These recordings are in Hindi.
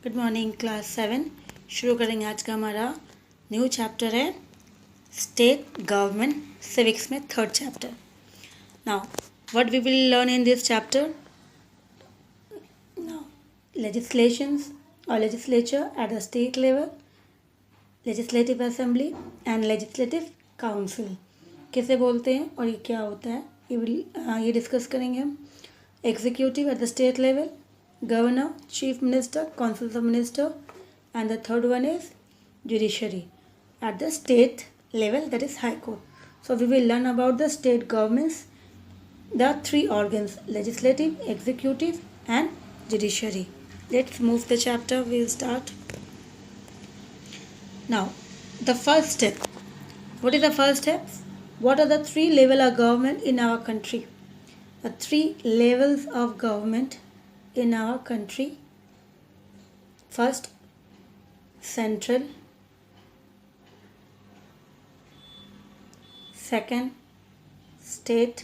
Good morning class 7। शुरू करेंगे आज का हमारा न्यू चैप्टर है स्टेट गवर्नमेंट सिविक्स में third chapter. Now what we will learn in this chapter? Now legislations और legislature at the state level, legislative assembly and legislative council कैसे बोलते हैं और ये क्या होता है ये डिस्कस करेंगे हम। Executive eight the state level, governor, chief minister, council of minister, and the third one is judiciary at the state level, that is high court. So we will learn about the state governments, the three organs: legislative, executive and judiciary. Let's move the chapter. We'll start now. The first step. What is the first step? What are the three levels of government in our country? The three levels of government in our country: first central, second state,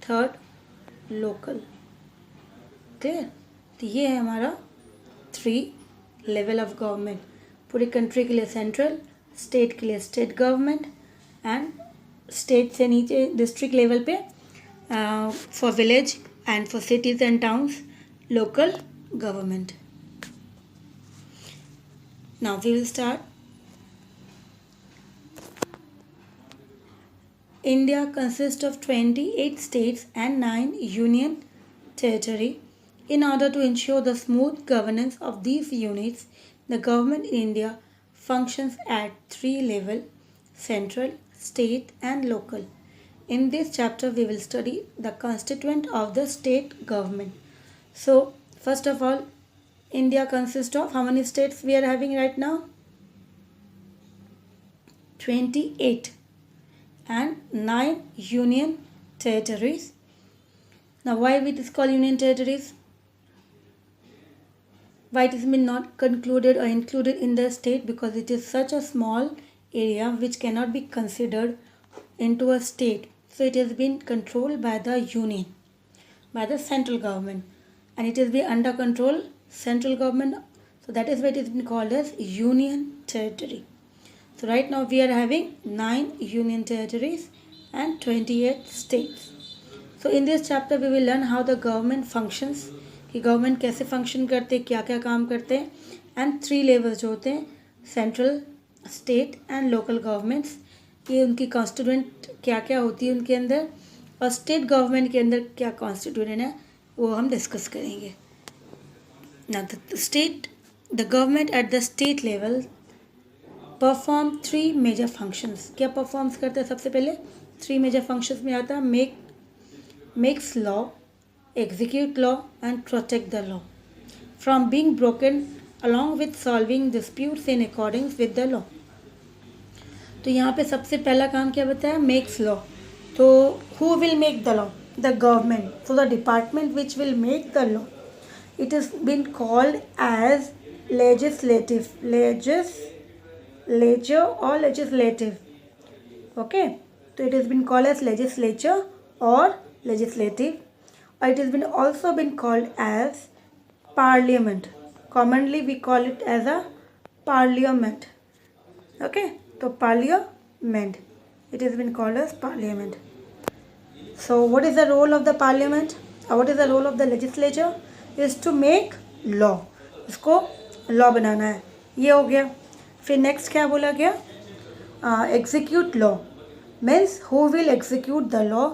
third local. Clear? तो ये है हमारा थ्री लेवल ऑफ गवर्नमेंट। पूरी कंट्री के लिए सेंट्रल, स्टेट के लिए स्टेट गवर्नमेंट एंड स्टेट से नीचे डिस्ट्रिक्ट लेवल पे for village and for cities and towns, local government. Now we will start. India consists of 28 states and 9 union territory. In order to ensure the smooth governance of these units, the government in India functions at three levels: central, state and local. In this chapter, we will study the constituent of the state government. So, first of all, India consists of how many states we are having right now? 28 and 9 union territories. Now, why it is called union territories? Why it has been not concluded or included in the state? Because it is such a small area which cannot be considered into a state. So it has been controlled by the union, by the central government, and it is be under control central government. So that is why it has been called as union territory. So right now we are having 9 union territories and 28 states. So in this chapter we will learn how the government functions, कि government कैसे function करते हैं, क्या क्या काम करते हैं, and 3 levels जो होते हैं central, state and local governments, ये उनकी कॉन्स्टिट्यूएंट क्या क्या होती है उनके अंदर, और स्टेट गवर्नमेंट के अंदर क्या कॉन्स्टिट्यूएंट है वो हम डिस्कस करेंगे। ना the government at the state level perform 3 major functions. क्या परफॉर्म्स करते हैं? सबसे पहले 3 मेजर फंक्शंस में आता है makes law, execute law and protect the law from being broken along with solving disputes in accordings with the law. तो यहाँ पे सबसे पहला काम क्या बताया? Makes law. तो who will make the law? The government. So the department which will make the law, it is been called as legislative, legislature और लेजिस्लेटिव। ओके, तो it is been called as legislature और लेजिस्लेटिव, और it is been also been called as parliament. Commonly we call it as a parliament. Okay, तो parliament, it has been called as parliament. So what is the role of the parliament or what is the role of the legislature? Is to make law. इसको law बनाना है। ये हो गया। फिर next क्या बोला गया? Execute law means who will execute the law,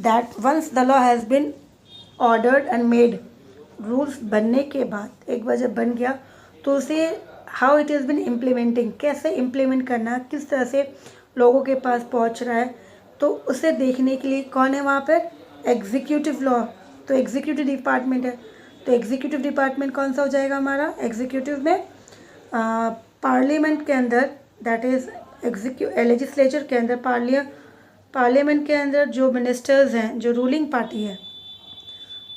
that once the law has been ordered and made, rules बनने के बाद एक बार जब बन गया तो उसे how it is been implementing, कैसे इम्प्लीमेंट करना, किस तरह से लोगों के पास पहुंच रहा है, तो उसे देखने के लिए कौन है वहाँ पर? Executive law. तो एग्जीक्यूटिव डिपार्टमेंट है। तो एग्जीक्यूटिव डिपार्टमेंट कौन सा हो जाएगा हमारा? एग्जीक्यूटिव में पार्लियामेंट के अंदर, दैट इज़ लेजिस्लेचर के अंदर, पार्लियामेंट के अंदर जो मिनिस्टर्स हैं, जो रूलिंग पार्टी है,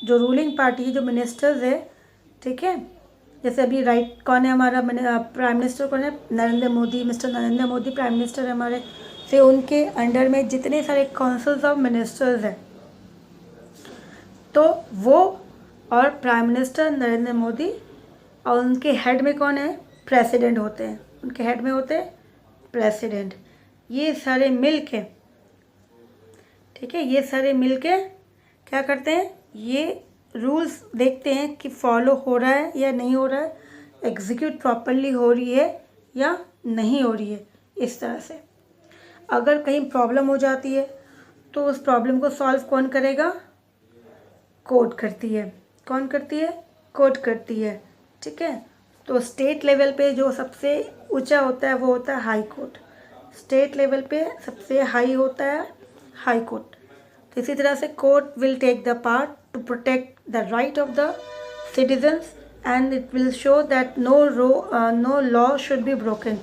जो मिनिस्टर्स है, ठीक है। जैसे अभी राइट कौन है हमारा प्राइम मिनिस्टर कौन है? Narendra Modi, mister Narendra Modi prime minister है हमारे। फिर उनके अंडर में जितने सारे काउंसिल्स ऑफ मिनिस्टर्स हैं, तो वो और प्राइम मिनिस्टर नरेंद्र मोदी, और उनके हेड में कौन है? प्रेसिडेंट होते हैं, उनके हेड में होते हैं प्रेसिडेंट। ये सारे मिल के, ठीक है, ये सारे मिल के क्या करते हैं? ये रूल्स देखते हैं कि फॉलो हो रहा है या नहीं हो रहा है, एग्जीक्यूट प्रॉपरली हो रही है या नहीं हो रही है। इस तरह से अगर कहीं प्रॉब्लम हो जाती है तो उस प्रॉब्लम को सॉल्व कौन करेगा? कोर्ट करती है। कौन करती है? कोर्ट करती है, ठीक है। तो स्टेट लेवल पे जो सबसे ऊंचा होता है वो होता है हाई कोर्ट। स्टेट लेवल पे सबसे हाई होता है हाई कोर्ट। तो इसी तरह से court will take the part to protect the right of the citizens and it will show that no law should be broken.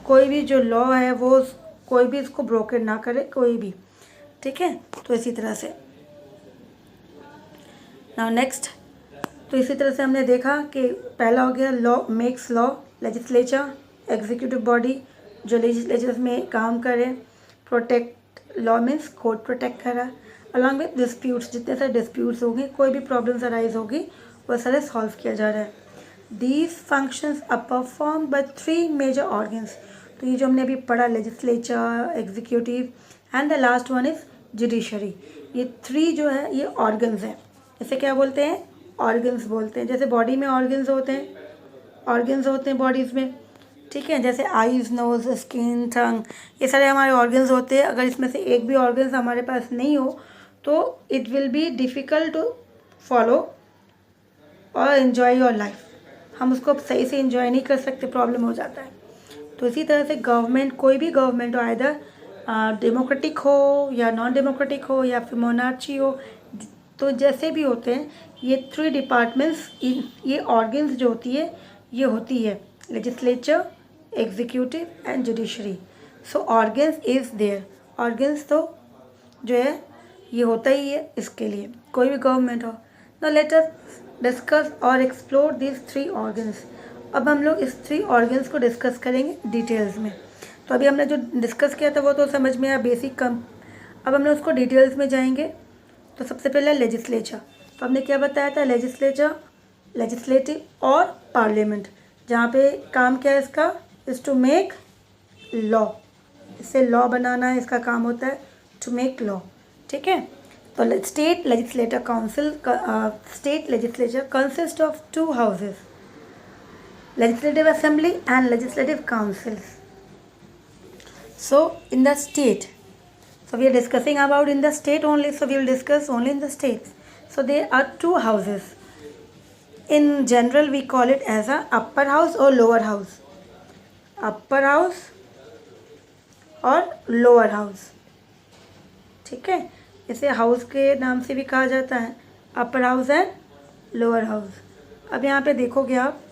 कोई भी जो लॉ है वो कोई भी इसको ब्रोकन ना करे, कोई भी, ठीक है। तो इसी तरह से नाउ नेक्स्ट, तो इसी तरह से हमने देखा कि पहला हो गया law makes law, legislature executive body जो लेजिस्लेचर में काम करे, protect law means court protect करा, अलॉन्ग विद डिस्प्यूट्स, जितने सारे डिस्प्यूट्स होंगे, कोई भी प्रॉब्लम्स अराइज होगी वो सारे सॉल्व किया जा रहा है। These functions are perform by 3 major organs. तो ये जो हमने अभी पढ़ा, legislature, executive and the last one is judiciary, ये 3 जो है ये ऑर्गन्स हैं। इसे क्या बोलते हैं? ऑर्गन्स बोलते हैं। जैसे बॉडी में ऑर्गन्स होते हैं बॉडीज़ में, ठीक है, जैसे आईज, नोज, स्किन, टंग, ये सारे हमारे ऑर्गन्स होते हैं। अगर इसमें से एक भी ऑर्गन्स हमारे पास नहीं हो तो it will be difficult to follow और एन्जॉय योर लाइफ। हम उसको सही से एंजॉय नहीं कर सकते, प्रॉब्लम हो जाता है। तो इसी तरह से गवर्नमेंट, कोई भी गवर्नमेंट हो, आइदर डेमोक्रेटिक हो या नॉन डेमोक्रेटिक हो या फिर मोनार्ची हो, तो जैसे भी होते हैं ये 3 डिपार्टमेंट्स, ये ऑर्गन्स जो होती है legislature, executive and judiciary. So organs is there, organs तो जो है ये होता ही है इसके लिए, कोई भी गवर्नमेंट हो। नाउ लेट अस डिस्कस और एक्सप्लोर दिस 3 ऑर्गन्स। अब हम लोग इस 3 ऑर्गन्स को डिस्कस करेंगे डिटेल्स में। तो अभी हमने जो डिस्कस किया था वो तो समझ में आया, बेसिक कम। अब हम लोग उसको डिटेल्स में जाएंगे। तो सबसे पहले लेजिस्लेचर, तो हमने क्या बताया था? लेजिस्लेचर, लेजिस्लेटिव और पार्लियामेंट, जहाँ पे काम क्या है इसका? इज़ टू मेक लॉ, इससे लॉ बनाना है, इसका काम होता है टू मेक लॉ, ठीक है। तो state legislator council, state legislature consist of 2 houses, legislative assembly and legislative councils. So in the state, so we are discussing about in the state only, so we will discuss only in the states. So there are 2 houses. In general we call it as a upper house or lower house, upper house और lower house, ठीक है। इसे हाउस के नाम से भी कहा जाता है, upper house and lower house. अब यहाँ पे देखोगे आप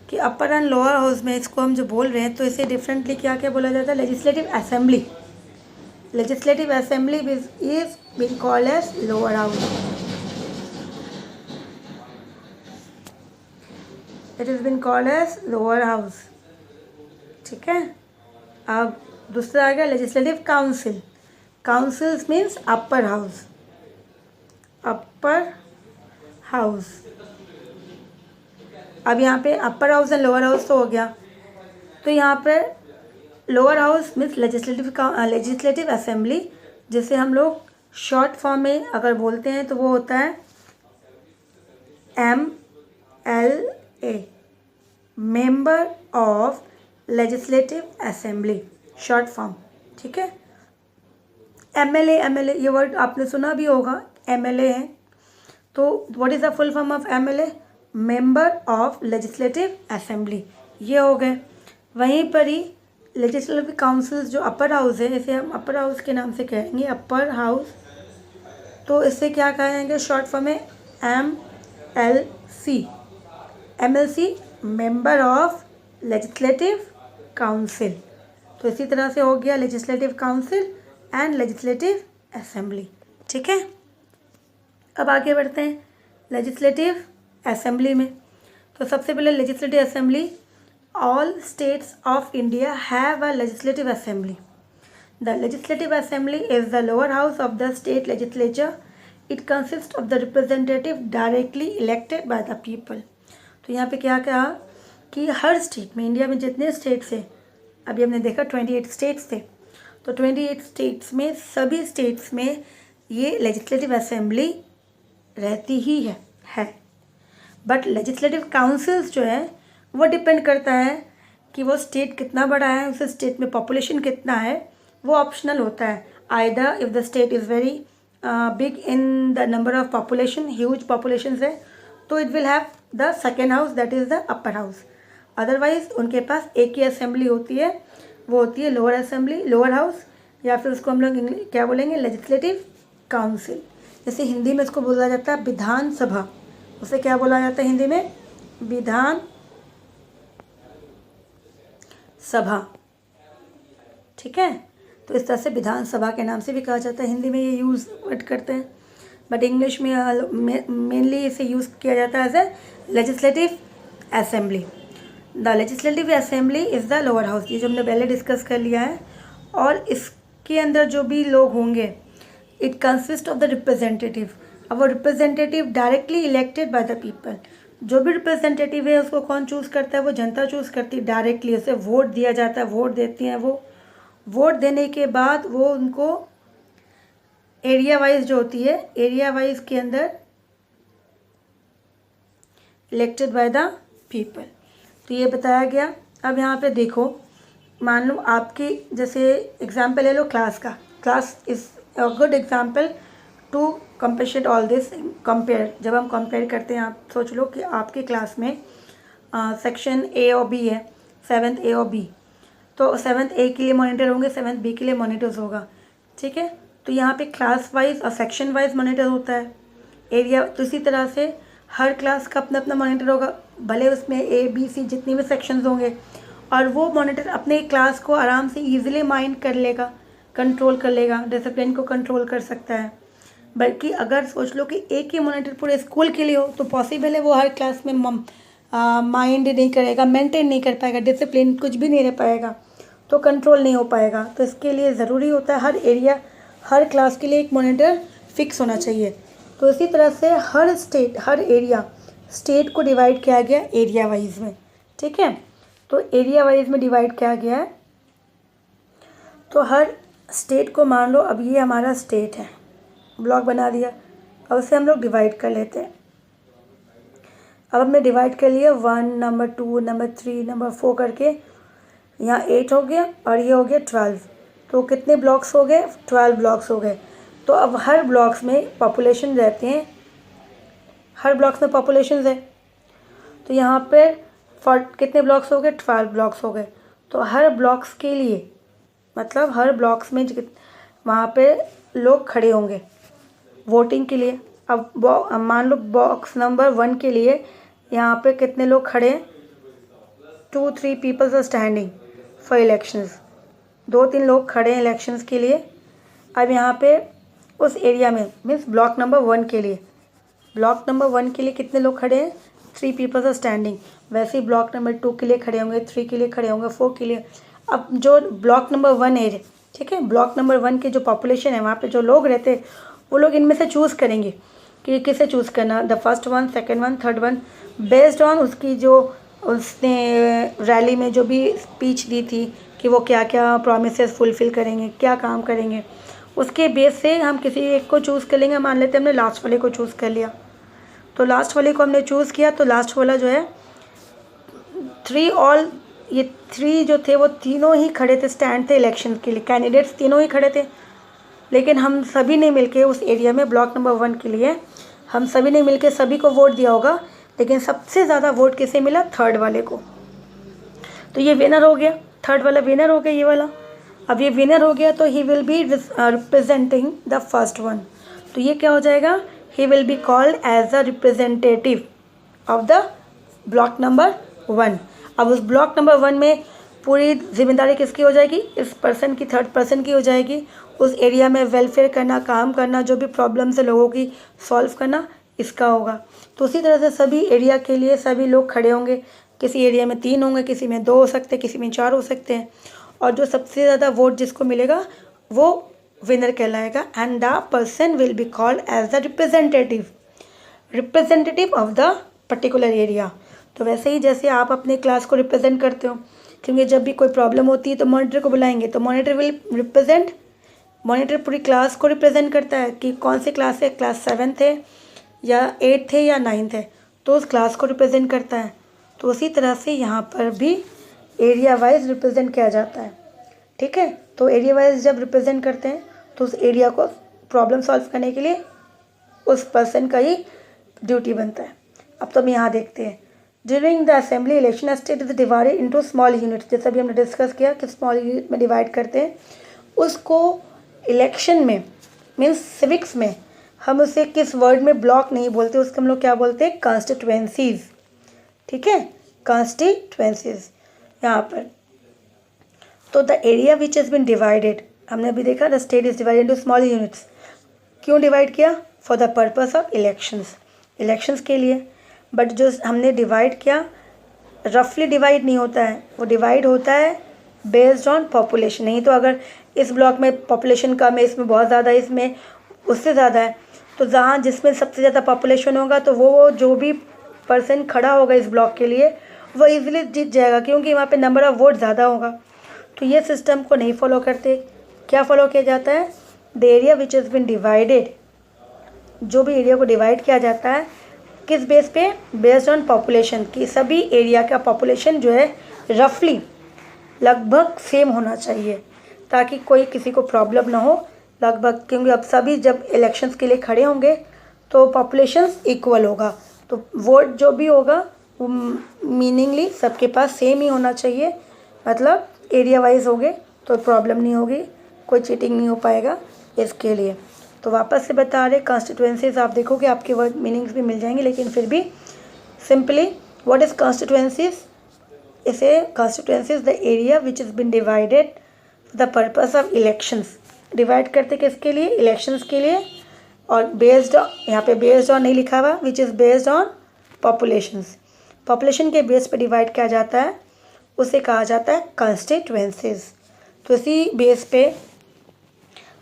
कि अपर एंड लोअर हाउस में इसको हम जो बोल रहे हैं तो इसे डिफरेंटली क्या क्या बोला जाता है? Legislative assembly. Legislative Assembly is being called as lower house. It has been called as lower house, ठीक है। अब दूसरा आ गया legislative council. Councils means upper house, upper house. अब यहाँ पे upper house and lower house तो हो गया, तो यहाँ पे lower house means legislative assembly, जिसे हम लोग शॉर्ट फॉर्म में अगर बोलते हैं तो वो होता है MLA, member of legislative assembly, short form, ठीक है। MLA ये वर्ड आपने सुना भी होगा, MLA है। तो what is the full form of MLA? Member of legislative assembly, ये हो गए। वहीं पर ही लेजिस्लेटिव काउंसिल्स जो अपर हाउस है, इसे हम अपर हाउस के नाम से कहेंगे, अपर हाउस। तो इससे क्या कहेंगे शॉर्ट फॉर्म में? MLC, member of legislative council. तो इसी तरह से हो गया legislative council and legislative assembly, ठीक है। अब आगे बढ़ते हैं लेजिस्लेटिव असेंबली में। तो सबसे पहले legislative assembly, all states of India have a legislative assembly. The legislative assembly is the lower house of the state legislature. It consist of the representative directly elected by the people. तो यहाँ पे क्या कहा कि हर स्टेट में, इंडिया में जितने स्टेट्स हैं, अभी हमने देखा 28 स्टेट्स थे, तो 28 स्टेट्स में सभी स्टेट्स में ये लेजिस्लेटिव असेंबली रहती ही है। बट लेजिस्लेटिव काउंसिल्स जो है वो डिपेंड करता है कि वो स्टेट कितना बड़ा है, उस स्टेट में पॉपुलेशन कितना है, वो ऑप्शनल होता है। Either if the state is very big in the number of population, huge population है, तो it will have the second house, that is the upper house. Otherwise उनके पास एक ही असेंबली होती है, वो होती है लोअर असेंबली, लोअर हाउस, या फिर उसको हम लोग क्या बोलेंगे, लेजिस्लेटिव काउंसिल। जैसे हिंदी में इसको बोला जाता है विधान सभा, उसे क्या बोला जाता है हिंदी में, विधान सभा। ठीक है, तो इस तरह से विधानसभा के नाम से भी कहा जाता है, हिंदी में ये यूज़ वर्ड करते हैं, बट इंग्लिश में मेनली इसे यूज़ किया जाता है as a legislative assembly. The legislative assembly is the lower house, ये जो हमने पहले डिस्कस कर लिया है। और इसके अंदर जो भी लोग होंगे, it consist of the representative. अब वो representative directly elected by the people, जो भी रिप्रेजेंटेटिव है उसको कौन चूज़ करता है, वो जनता चूज़ करती है डायरेक्टली, उसे वोट दिया जाता है, वोट देती हैं वो। वोट देने के बाद वो उनको एरिया वाइज जो होती है, एरिया वाइज के अंदर इलेक्टेड बाय द पीपल। तो ये बताया गया। अब यहाँ पे देखो, मान लो आपकी, जैसे एग्जाम्पल ले लो क्लास का, class is a good example to compare it all this. Compare, जब हम कंपेयर करते हैं, आप सोच लो कि आपकी क्लास में सेक्शन ए और बी है, 7th ए और बी, तो 7th ए के लिए मॉनिटर होंगे, 7th बी के लिए मॉनिटर्स होगा। ठीक है, तो यहाँ पे क्लास वाइज और सेक्शन वाइज मॉनिटर होता है, एरिया। तो इसी तरह से हर क्लास का अपना अपना मॉनिटर होगा, भले उसमें ए बी सी जितनी भी सेक्शंस होंगे, और वो मॉनिटर अपने क्लास को आराम से ईजिली माइंड कर लेगा, कंट्रोल कर लेगा, डिसिप्लिन को कंट्रोल कर सकता है। बल्कि अगर सोच लो कि एक ही मॉनिटर पूरे स्कूल के लिए हो, तो पॉसिबल है वो हर क्लास में माइंड नहीं करेगा, मेंटेन नहीं कर पाएगा, डिसिप्लिन कुछ भी नहीं रह पाएगा, तो कंट्रोल नहीं हो पाएगा। तो इसके लिए ज़रूरी होता है हर एरिया, हर क्लास के लिए एक मॉनिटर फिक्स होना चाहिए। तो इसी तरह से हर स्टेट, हर एरिया, स्टेट को डिवाइड किया गया एरिया वाइज में। ठीक है, तो एरिया वाइज में डिवाइड किया गया है। तो हर स्टेट को, मान लो अब ये हमारा स्टेट है, ब्लॉक बना दिया, अब उसे हम लोग डिवाइड कर लेते हैं। अब हमने डिवाइड कर लिया 1, नंबर 2, नंबर 3, नंबर 4 करके, यहाँ 8 हो गया और ये हो गया 12। तो कितने ब्लॉक्स हो गए, 12 ब्लॉक्स हो गए। तो अब हर ब्लॉक्स में पॉपुलेशन रहते हैं, हर ब्लॉक्स में पॉपुलेशन है, तो यहाँ पे कितने ब्लॉक्स हो गए, 12 ब्लॉक्स हो गए। तो हर ब्लॉक्स के लिए, मतलब हर ब्लॉक्स में वहाँ पे लोग खड़े होंगे वोटिंग के लिए। अब मान लो बॉक्स नंबर 1 के लिए यहाँ पे कितने लोग खड़े हैं, 2-3 peoples are standing for elections, 2-3 लोग खड़े हैं इलेक्शंस के लिए। अब यहाँ पे उस एरिया में, मीन्स ब्लॉक नंबर 1 के लिए, ब्लॉक नंबर 1 के लिए कितने लोग खड़े हैं, 3 पीपल्स आर स्टैंडिंग। वैसे ही ब्लॉक नंबर 2 के लिए खड़े होंगे, 3 के लिए खड़े होंगे, 4 के लिए। अब जो ब्लॉक नंबर 1 है, ठीक है, ब्लॉक नंबर 1 के जो पॉपुलेशन है, वहाँ पे जो लोग रहते हैं, वो लोग इनमें से चूज़ करेंगे कि किसे चूज़ करना, the first one, second one, third one, based on उसकी जो उसने रैली में जो भी स्पीच दी थी कि वो क्या क्या प्रॉमिसेस फुलफ़िल करेंगे, क्या काम करेंगे, उसके बेस से हम किसी एक को चूज़ कर लेंगे। मान लेते हैं हमने लास्ट वाले को चूज़ कर लिया, तो लास्ट वाले को हमने चूज़ किया, तो लास्ट वाला जो है 3 जो थे वो तीनों ही खड़े थे, स्टैंड थे इलेक्शन के लिए, कैंडिडेट्स तीनों ही खड़े थे। लेकिन हम सभी ने मिलके उस एरिया में ब्लॉक नंबर 1 के लिए हम सभी ने मिलके सभी को वोट दिया होगा, लेकिन सबसे ज़्यादा वोट किसे मिला, थर्ड वाले को। तो ये विनर हो गया, थर्ड वाला विनर हो गया, ये वाला। अब ये विनर हो गया तो he will be representing the first one. तो ये क्या हो जाएगा, he will be called as the representative of the block number 1। अब उस ब्लॉक नंबर 1 में पूरी जिम्मेदारी किसकी हो जाएगी, इस पर्सन की, थर्ड पर्सन की हो जाएगी। उस एरिया में वेलफेयर करना, काम करना, जो भी प्रॉब्लम्स है लोगों की सॉल्व करना, इसका होगा। तो उसी तरह से सभी एरिया के लिए सभी लोग खड़े होंगे। किसी एरिया में 3 होंगे, किसी में 2 हो सकते हैं, किसी में 4 हो सकते हैं। और जो सबसे ज़्यादा वोट जिसको मिलेगा वो विनर कहलाएगा and the person will be called as the representative of the particular area. तो वैसे ही जैसे आप अपने क्लास को रिप्रेजेंट करते हो, क्योंकि जब भी कोई प्रॉब्लम होती है तो मॉनिटर को बुलाएंगे, तो मॉनिटर पूरी क्लास को रिप्रेजेंट करता है कि कौन सी क्लास है, क्लास 7 थे या 8 थे या 9 थे, तो उस क्लास को रिप्रेजेंट करता है। तो उसी तरह से यहाँ पर भी एरिया वाइज रिप्रेजेंट किया जाता है। ठीक है, तो एरिया वाइज जब रिप्रेजेंट करते हैं तो उस एरिया को प्रॉब्लम सॉल्व करने के लिए उस पर्सन का ही ड्यूटी बनता है। अब तो हम यहाँ देखते हैं, during the assembly election state is divided into small unit. जैसा भी हमने डिस्कस किया कि स्मॉल यूनिट में डिवाइड करते हैं उसको। इलेक्शन में मीन्स सिविक्स में हम उसे किस वर्ड में ब्लॉक नहीं बोलते, उसको हम लोग क्या बोलते हैं, कॉन्स्टिट्यूएंसीज। ठीक है, कॉन्स्टिट्यूएंसीज यहाँ पर। तो the area which is been divided, हमने अभी देखा the state is divided into small units. क्यों डिवाइड किया, for the purpose of elections के लिए। बट जो हमने डिवाइड किया रफली डिवाइड नहीं होता है, वो डिवाइड होता है बेस्ड ऑन पॉपुलेशन। नहीं तो अगर इस ब्लॉक में पॉपुलेशन कम है, इसमें बहुत ज़्यादा है, इसमें उससे ज़्यादा है, तो जहाँ जिसमें सबसे ज़्यादा पॉपुलेशन होगा तो वो जो भी पर्सन खड़ा होगा इस ब्लॉक के लिए वो इजीली जीत जाएगा, क्योंकि वहाँ पे नंबर ऑफ़ वोट ज़्यादा होगा। तो ये सिस्टम को नहीं फॉलो करते। क्या फॉलो किया जाता है, the area which is been divided, जो भी एरिया को डिवाइड किया जाता है किस बेस पे, बेस्ड ऑन पॉपुलेशन, की सभी एरिया का पॉपुलेशन जो है रफली लगभग सेम होना चाहिए ताकि कोई किसी को प्रॉब्लम ना हो लगभग, क्योंकि अब सभी जब इलेक्शंस के लिए खड़े होंगे तो पॉपुलेशंस इक्वल होगा, तो वोट जो भी होगा वो मीनिंगली सबके पास सेम ही होना चाहिए, मतलब एरिया वाइज होंगे तो प्रॉब्लम नहीं होगी, कोई चीटिंग नहीं हो पाएगा इसके लिए। तो वापस से बता रहे कॉन्स्टिट्यूएंसीज, आप देखोगे आपके वर्ड मीनिंग्स भी मिल जाएंगे, लेकिन फिर भी सिंपली व्हाट इज़ कॉन्स्टिट्यूएंसीज, इसे constituencies the area which is been divided the purpose of elections. Divide करते किसके लिए, इलेक्शंस के लिए, और बेस्ड यहाँ पे बेस्ड ऑन नहीं लिखा हुआ, which is based on population के बेस पे डिवाइड किया जाता है, उसे कहा जाता है कॉन्स्टिट्यूएंसीज। तो इसी बेस पे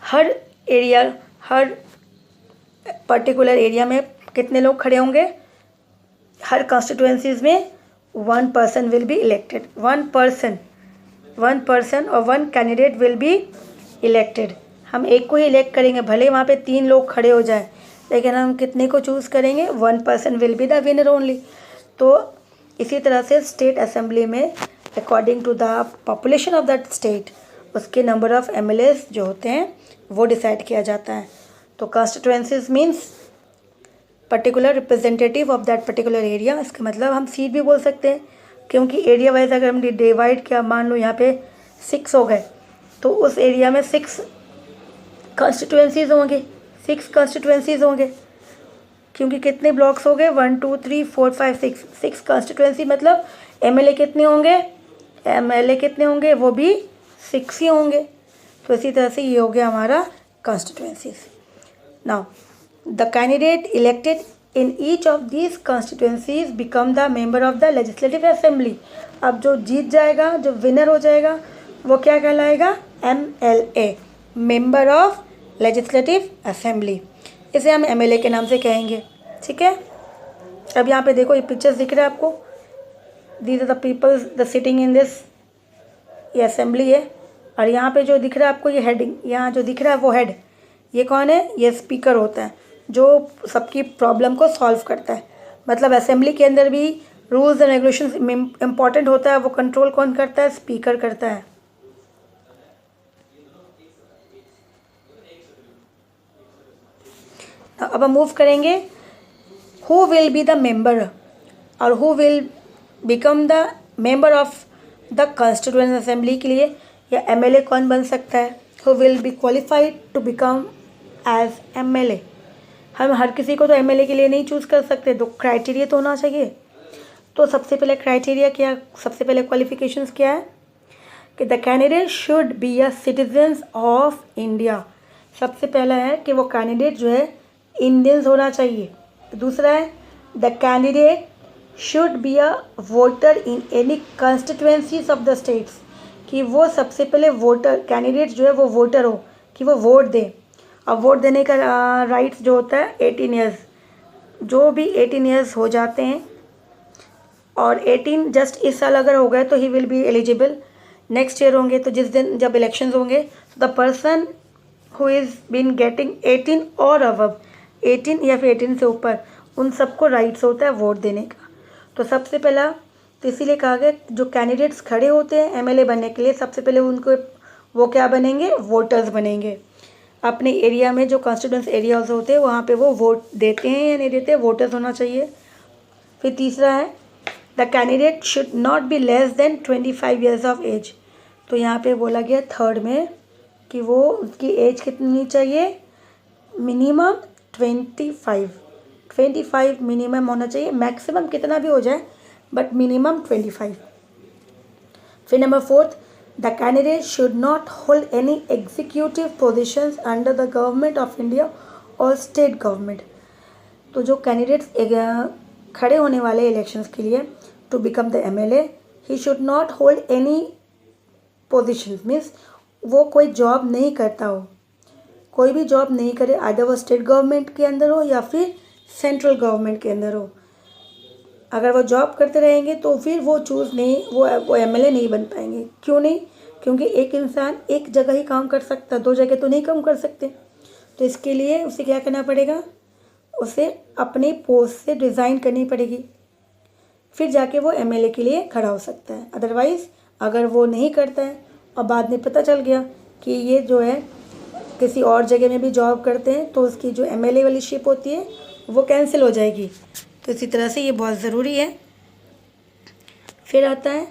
हर पर्टिकुलर एरिया में कितने लोग खड़े होंगे, हर कॉन्स्टिट्यूएंसीज में 1 person will be elected, 1 person और 1 कैंडिडेट विल बी इलेक्टेड। हम एक को ही इलेक्ट करेंगे, भले वहाँ पे 3 लोग खड़े हो जाए, लेकिन हम कितने को चूज़ करेंगे, 1 person will be the winner only. तो इसी तरह से स्टेट असेंबली में according to the population of that state उसके नंबर ऑफ़ MLAs जो होते हैं वो डिसाइड किया जाता है। तो constituencies means particular representative of that particular area. इसका मतलब हम सीट भी बोल सकते हैं, क्योंकि एरिया वाइज अगर हम डिवाइड किया, मान लो यहाँ पे 6 हो गए, तो उस एरिया में 6 कॉन्स्टिट्यूएंसीज होंगे, क्योंकि कितने ब्लॉक्स हो गए, 1 2 3 4 5 6 कॉन्स्टिट्यूएंसी, मतलब MLA कितने होंगे, वो भी 6 ही होंगे। तो इसी तरह से ये हो गया हमारा constituencies. Now the candidate elected in each of these constituencies become the member of the legislative assembly. अब जो जीत जाएगा, जो विनर हो जाएगा, वो क्या कहलाएगा, MLA, member of legislative assembly. इसे हम MLA के नाम से कहेंगे। ठीक है, अब यहाँ पे देखो ये पिक्चर्स दिख रहा है आपको, these are the peoples the sitting in this, ये असेंबली है, और यहाँ पे जो दिख रहा है आपको ये हेडिंग, यहाँ जो दिख रहा है वो हेड, ये कौन है, ये स्पीकर होता है जो सबकी प्रॉब्लम को सॉल्व करता है। मतलब असेंबली के अंदर भी रूल्स एंड रेगुलेशंस इम्पॉर्टेंट होता है, वो कंट्रोल कौन करता है, स्पीकर करता है। अब हम मूव करेंगे, who will be the member और who will become the member of the constituent assembly के लिए, या MLA कौन बन सकता है, who will be qualified to become as MLA। हम हर किसी को तो MLA के लिए नहीं चूज़ कर सकते, तो क्राइटेरिया तो होना चाहिए। तो सबसे पहले क्राइटेरिया क्या, सबसे पहले क्वालिफिकेशंस क्या है कि the candidate should be a citizen of India. सबसे पहला है कि वो कैंडिडेट जो है इंडियंस होना चाहिए। दूसरा है the candidate should be a voter in any constituencies of the states, कि वो सबसे पहले वोटर, कैंडिडेट जो है वो वोटर हो कि वो वोट दे। अब वोट देने का राइट्स जो होता है 18 ईयर्स, जो भी 18 ईयर्स हो जाते हैं और 18 जस्ट इस साल अगर हो गए तो he will be eligible. Next year होंगे तो जिस दिन जब इलेक्शंस होंगे the person who is been getting 18 और अबव, 18 या फिर 18 से ऊपर, उन सबको राइट्स होता है वोट देने का। तो सबसे पहला तो इसीलिए कहा गया जो कैंडिडेट्स खड़े होते हैं एमएलए बनने के लिए, सबसे पहले उनको वो क्या बनेंगे, वोटर्स बनेंगे। अपने एरिया में जो कॉन्स्टिट्यूंस एरियाज होते हैं वहाँ पे वो वोट देते हैं या नहीं देते, वोटर्स होना चाहिए। फिर तीसरा है the candidate should not be less than 25 years of age. तो यहाँ पे बोला गया थर्ड में कि वो उसकी एज कितनी चाहिए, मिनिमम 25 मिनिमम होना चाहिए, मैक्सिमम कितना भी हो जाए बट मिनिमम 25। फिर number fourth, the candidate should not hold any executive positions under the government of India और स्टेट गवर्नमेंट। तो जो कैंडिडेट्स खड़े होने वाले इलेक्शंस के लिए to become the MLA, he should not hold any positions, means वो कोई जॉब नहीं करता हो, कोई भी जॉब नहीं करे, आइदर वो स्टेट गवर्नमेंट के अंदर हो या फिर सेंट्रल गवर्नमेंट के अंदर हो। अगर वो जॉब करते रहेंगे तो फिर वो चूज़ नहीं, वो एमएलए नहीं बन पाएंगे। क्यों नहीं? क्योंकि एक इंसान एक जगह ही काम कर सकता, दो जगह तो नहीं काम कर सकते। तो इसके लिए उसे क्या करना पड़ेगा, उसे अपनी पोस्ट से रिज़ाइन करनी पड़ेगी, फिर जाके वो एमएलए के लिए खड़ा हो सकता है। अदरवाइज़ अगर वो नहीं करता है और बाद में पता चल गया कि ये जो है किसी और जगह में भी जॉब करते हैं तो उसकी जो एमएलए वाली शिप होती है वो कैंसिल हो जाएगी। तो इसी तरह से ये बहुत ज़रूरी है। फिर आता है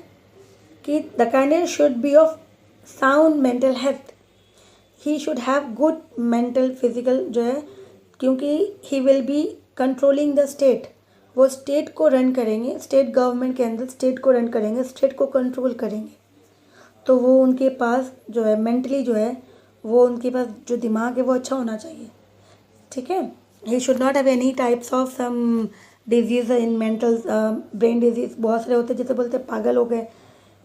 कि the candidate should be of sound mental health, he should have good mental physical जो है, क्योंकि ही will B controlling the state, वो स्टेट को रन करेंगे, स्टेट गवर्नमेंट के अंदर स्टेट को रन करेंगे, स्टेट को कंट्रोल करेंगे। तो वो उनके पास जो है मेंटली जो है वो उनके पास जो दिमाग है वो अच्छा होना चाहिए। ठीक है, he should not have any types of some disease in mental, brain disease बहुत सारे होते हैं, जैसे बोलते हैं पागल हो गए,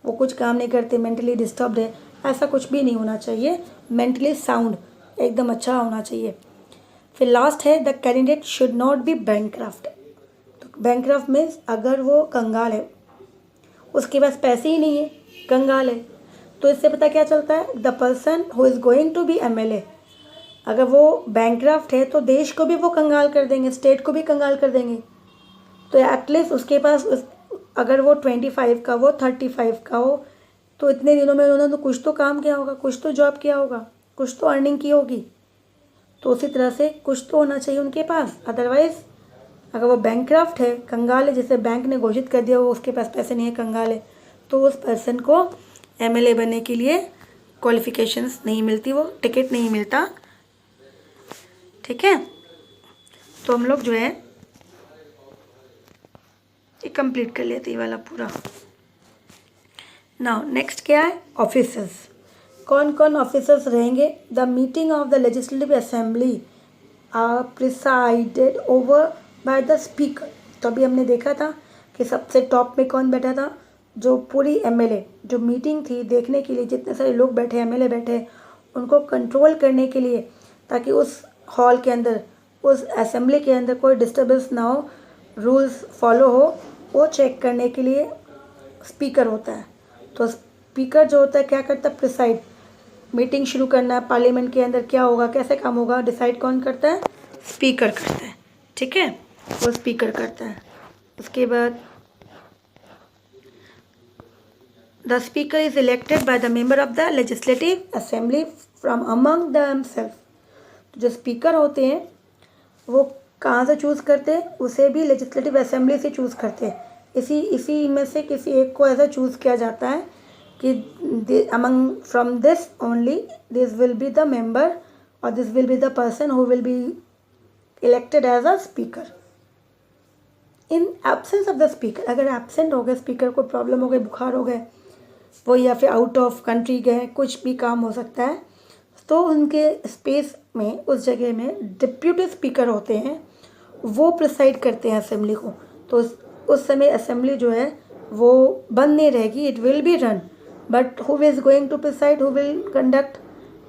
वो कुछ काम नहीं करते, मेंटली डिस्टर्ब्ड है, ऐसा कुछ भी नहीं होना चाहिए। मेंटली साउंड एकदम अच्छा होना चाहिए। फिर लास्ट है the candidate should not be bankrupt. तो बैंकक्रफ्ट मीन्स अगर वो कंगाल है, उसके पास पैसे ही नहीं है, कंगाल है, तो इससे पता क्या चलता है, the person who is going to be MLA, अगर वो बैंकक्रफ्ट है तो देश को भी वो कंगाल कर देंगे, स्टेट को भी कंगाल कर देंगे। तो एटलीस्ट उसके पास अगर वो 25 का, वो 35 का हो, तो इतने दिनों में उन्होंने तो कुछ तो काम किया होगा, कुछ तो जॉब किया होगा, कुछ तो अर्निंग की होगी। तो उसी तरह से कुछ तो होना चाहिए उनके पास। अदरवाइज़ अगर वो बैंकक्रफ्ट है, कंगाल है, जिसे बैंक ने घोषित कर दिया वो उसके पास पैसे नहीं है, कंगाल है, तो उस पर्सन को एमएलए बनने के लिए क्वालिफिकेशंस नहीं मिलती, वो टिकट नहीं मिलता। ठीक है, तो हम लोग जो है ये कंप्लीट कर लेते ये वाला पूरा। नाउ नेक्स्ट क्या है, ऑफिसर्स। कौन कौन ऑफिसर्स रहेंगे। The meeting of the legislative assembly are presided over by the speaker. तो अभी हमने देखा था कि सबसे टॉप में कौन बैठा था, जो पूरी एमएलए जो मीटिंग थी देखने के लिए जितने सारे लोग बैठे, एमएलए बैठे, उनको कंट्रोल करने के लिए, ताकि उस हॉल के अंदर, उस असेंबली के अंदर कोई डिस्टर्बेंस ना हो, रूल्स फॉलो हो, वो चेक करने के लिए स्पीकर होता है। तो स्पीकर जो होता है क्या करता है, प्रिसाइड, मीटिंग शुरू करना है पार्लियामेंट के अंदर, क्या होगा, कैसे काम होगा, डिसाइड कौन करता है, स्पीकर करता है। ठीक है, वो स्पीकर करता है। उसके बाद the speaker is elected by the member of the legislative assembly from among themselves. तो जो स्पीकर होते हैं वो कहाँ से चूज़ करते हैं, उसे भी लेजिस्लेटिव असेंबली से चूज़ करते हैं। इसी में से किसी एक को ऐसा चूज़ किया जाता है कि among from this only this will be the member और this will be the person who will be elected as a speaker. In absence of the speaker, अगर एब्सेंट हो गए स्पीकर, को प्रॉब्लम हो गई, बुखार हो गए वो, या फिर आउट ऑफ कंट्री गए, कुछ भी काम हो सकता है, तो उनके स्पेस में, उस जगह में डिप्यूटी स्पीकर होते हैं, वो प्रिसाइड करते हैं असेंबली को। तो उस समय असेंबली जो है वो बंद नहीं रहेगी, it will be run, but who is going to preside, who will conduct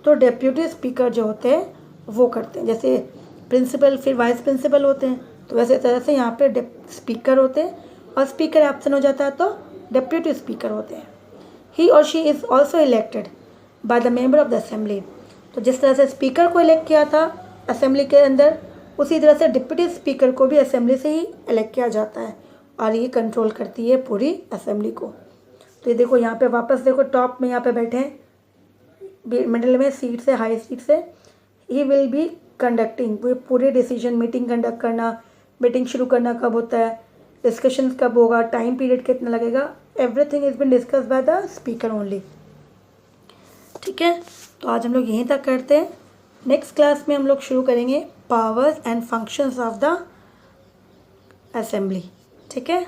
तो डेप्यूटी स्पीकर जो होते हैं वो करते हैं। जैसे प्रिंसिपल फिर वाइस प्रिंसिपल होते हैं, तो वैसे तरह से यहाँ पे स्पीकर होते हैं, और स्पीकर एब्सेंट हो जाता है तो डेप्यूटी स्पीकर होते हैं। ही और she is also elected by the member of the assembly. तो जिस तरह से स्पीकर को इलेक्ट किया था असेंबली के अंदर, उसी तरह से डिप्टी स्पीकर को भी असेंबली से ही इलेक्ट किया जाता है, और ये कंट्रोल करती है पूरी असेंबली को। तो ये देखो यहाँ पे वापस देखो, टॉप में यहाँ पे बैठे हैं, मिडिल में सीट से, हाई सीट से, ही विल बी कंडक्टिंग, वो पूरे डिसीजन, मीटिंग कंडक्ट करना, मीटिंग शुरू करना कब होता है, डिस्कशन कब होगा, टाइम पीरियड कितना लगेगा, everything is been discuss bye the speaker only. ठीक है, तो आज हम लोग यहीं तक करते हैं। नेक्स्ट क्लास में हम लोग शुरू करेंगे powers and functions of the assembly. ठीक है।